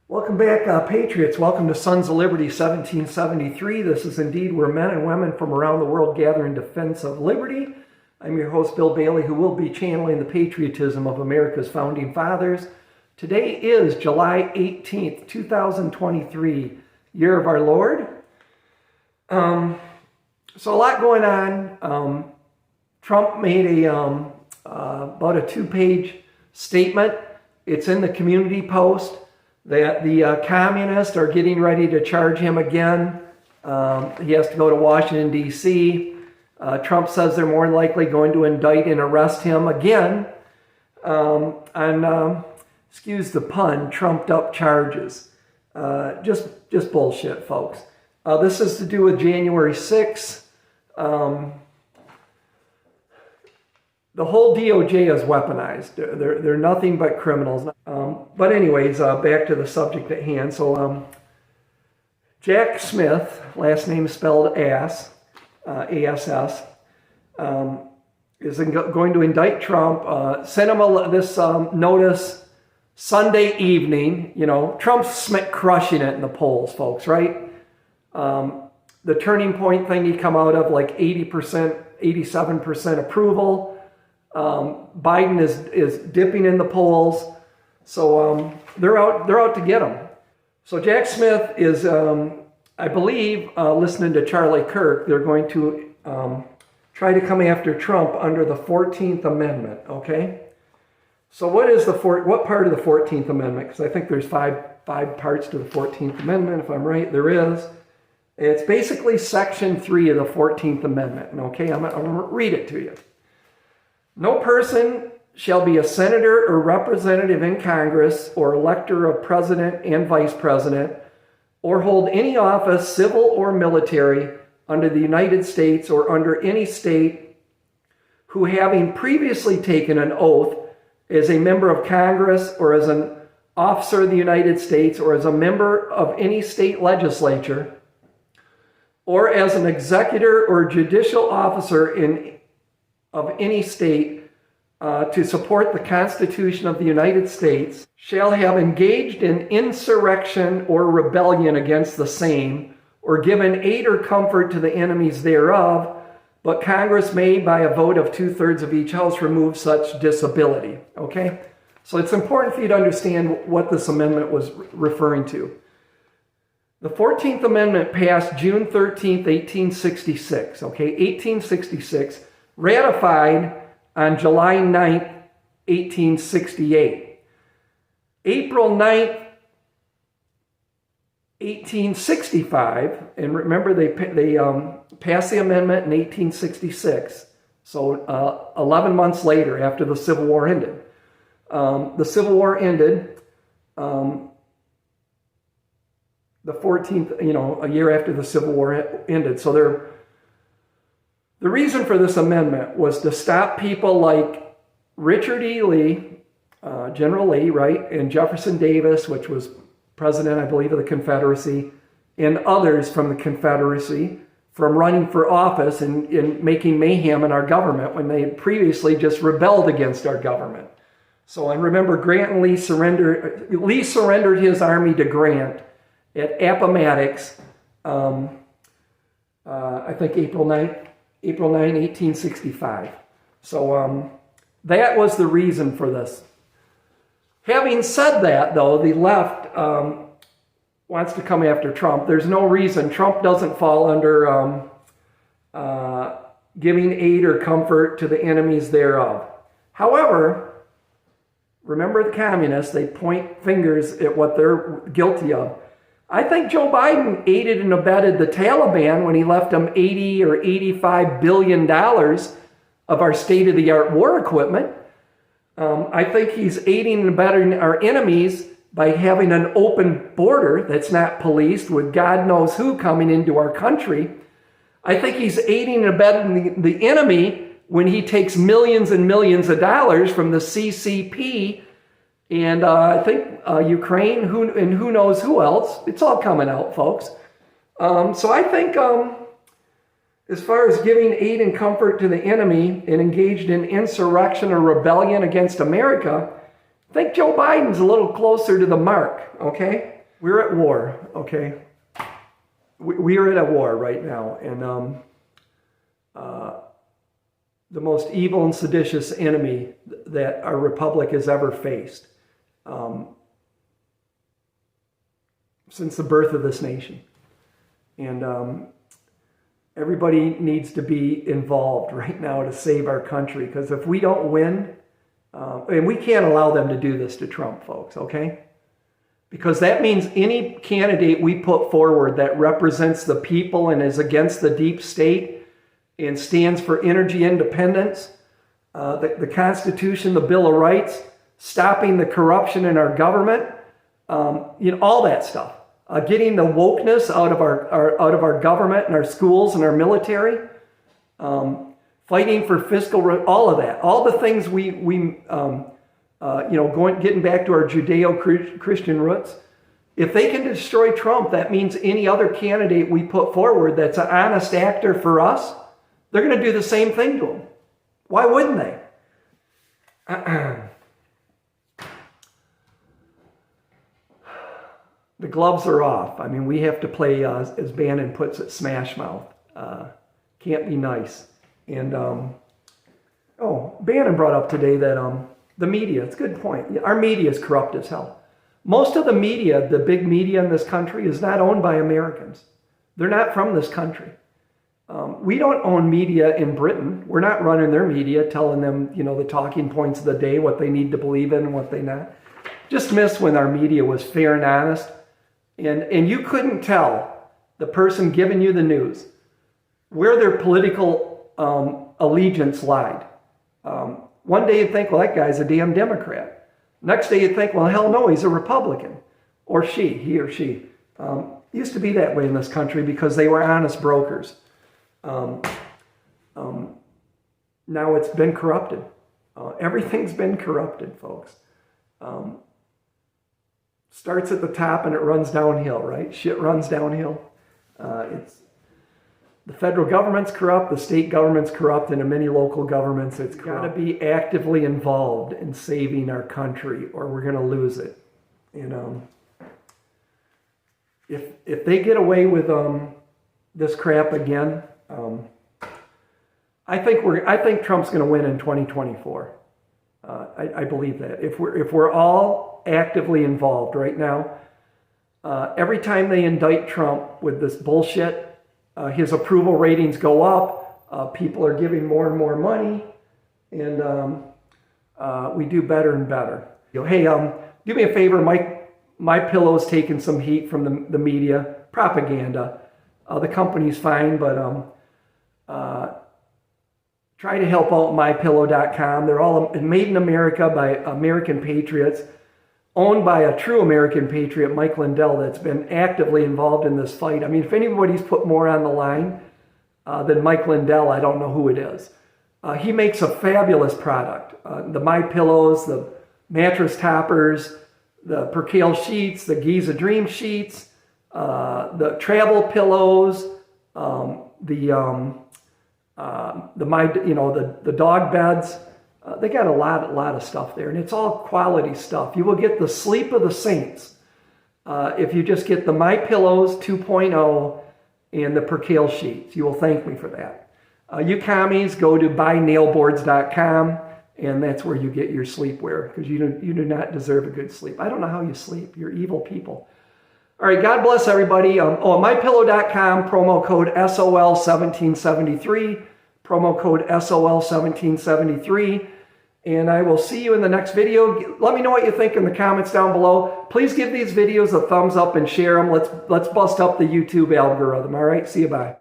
Welcome back, Patriots. Welcome to Sons of Liberty 1773. This is indeed where men and women from around the world gather in defense of liberty. I'm your host, Bill Bailey, who will be channeling the patriotism of America's founding fathers. Today is July 18th, 2023, year of our Lord. So a lot going on. Trump made about a 2-page statement. It's in the community post that the communists are getting ready to charge him again. He has to go to Washington, D.C. Trump says they're more likely going to indict and arrest him again on, excuse the pun, trumped up charges. Just bullshit, folks. This is to do with January 6th. The whole DOJ is weaponized. They're nothing but criminals. But anyways, back to the subject at hand. So Jack Smith, last name spelled ass, A-S-S, is going to indict Trump. Sent him this notice Sunday evening. You know, Trump's crushing it in the polls, folks, right? The turning point thing he come out of like 80%, 87% approval. Biden is dipping in the polls, so they're out to get him. So Jack Smith is, I believe, listening to Charlie Kirk. They're going to try to come after Trump under the 14th Amendment. Okay. So what part of the 14th Amendment? Because I think there's five parts to the 14th Amendment. If I'm right, there is. It's basically Section 3 of the 14th Amendment. Okay, I'm going to read it to you. No person shall be a senator or representative in Congress or elector of president and vice president or hold any office, civil or military, under the United States or under any state who, having previously taken an oath as a member of Congress or as an officer of the United States or as a member of any state legislature or as an executor or judicial officer of any state to support the Constitution of the United States shall have engaged in insurrection or rebellion against the same, or given aid or comfort to the enemies thereof, but Congress may, by a vote of 2/3 of each house, remove such disability. Okay? So it's important for you to understand what this amendment was referring to. The 14th Amendment passed June 13th, 1866. Okay? 1866. Ratified on July 9th, 1868. April 9th, 1865, and remember they passed the amendment in 1866, so 11 months later after the Civil War ended. The Civil War ended the 14th, a year after the Civil War ended. So the reason for this amendment was to stop people like Richard E. Lee, General Lee, right, and Jefferson Davis, which was president, I believe, of the Confederacy, and others from the Confederacy from running for office and making mayhem in our government when they had previously just rebelled against our government. So, and remember, Lee surrendered his army to Grant at Appomattox, I think April 9, 1865. So that was the reason for this. Having said that, though, the left wants to come after Trump. There's no reason. Trump doesn't fall under giving aid or comfort to the enemies thereof. However, remember the communists, they point fingers at what they're guilty of. I think Joe Biden aided and abetted the Taliban when he left them $80 or $85 billion of our state-of-the-art war equipment. I think he's aiding and abetting our enemies by having an open border that's not policed with God knows who coming into our country. I think he's aiding and abetting the enemy when he takes millions and millions of dollars from the CCP and I think Ukraine, who knows who else. It's all coming out, folks. So I think as far as giving aid and comfort to the enemy and engaged in insurrection or rebellion against America, I think Joe Biden's a little closer to the mark, okay? we're at war, okay? We are at a war right now, and the most evil and seditious enemy that our republic has ever faced since the birth of this nation. And everybody needs to be involved right now to save our country, because if we don't win, and we can't allow them to do this to Trump, folks, okay? Because that means any candidate we put forward that represents the people and is against the deep state and stands for energy independence, the Constitution, the Bill of Rights, stopping the corruption in our government, all that stuff. Getting the wokeness out of our government and our schools and our military, fighting for fiscal, all of that, all the things getting back to our Judeo-Christian roots. If they can destroy Trump, that means any other candidate we put forward that's an honest actor for us, they're going to do the same thing to him. Why wouldn't they? The gloves are off. I mean, we have to play, as Bannon puts it, smash mouth. Can't be nice. And, Bannon brought up today that the media, it's a good point. Our media is corrupt as hell. Most of the media, the big media in this country, is not owned by Americans. They're not from this country. We don't own media in Britain. We're not running their media, telling them, the talking points of the day, what they need to believe in and what they not. Just miss when our media was fair and honest. And you couldn't tell the person giving you the news where their political allegiance lied. One day you'd think, well, that guy's a damn Democrat. Next day you'd think, well, hell no, he's a Republican. Or he or she. Used to be that way in this country because they were honest brokers. Now it's been corrupted. Everything's been corrupted, folks. Starts at the top and it runs downhill, right? Shit runs downhill. The federal government's corrupt, the state government's corrupt, and in many local governments it's corrupt. Got to be actively involved in saving our country or we're going to lose it. If they get away with this crap again, I think Trump's going to win in 2024. I believe that. If we're all actively involved right now, every time they indict Trump with this bullshit, his approval ratings go up. People are giving more and more money, and we do better and better. Hey, do me a favor, My Pillow's taking some heat from the media propaganda. The company's fine, but try to help out MyPillow.com. They're all made in America by American patriots, owned by a true American patriot, Mike Lindell, that's been actively involved in this fight. I mean, if anybody's put more on the line than Mike Lindell, I don't know who it is. He makes a fabulous product. The My Pillows, the mattress toppers, the percale sheets, the Giza Dream sheets, the travel pillows, the dog beds. They got a lot of stuff there, and it's all quality stuff. You will get the sleep of the saints if you just get the My Pillows 2.0 and the percale sheets. You will thank me for that. You commies, go to buynailboards.com, and that's where you get your sleepwear, because you do not deserve a good sleep. I don't know how you sleep. You're evil people. All right, God bless everybody. MyPillow.com, promo code SOL1773, promo code SOL1773, and I will see you in the next video. Let me know what you think in the comments down below. Please give these videos a thumbs up and share them. Let's bust up the YouTube algorithm. All right, see you, bye.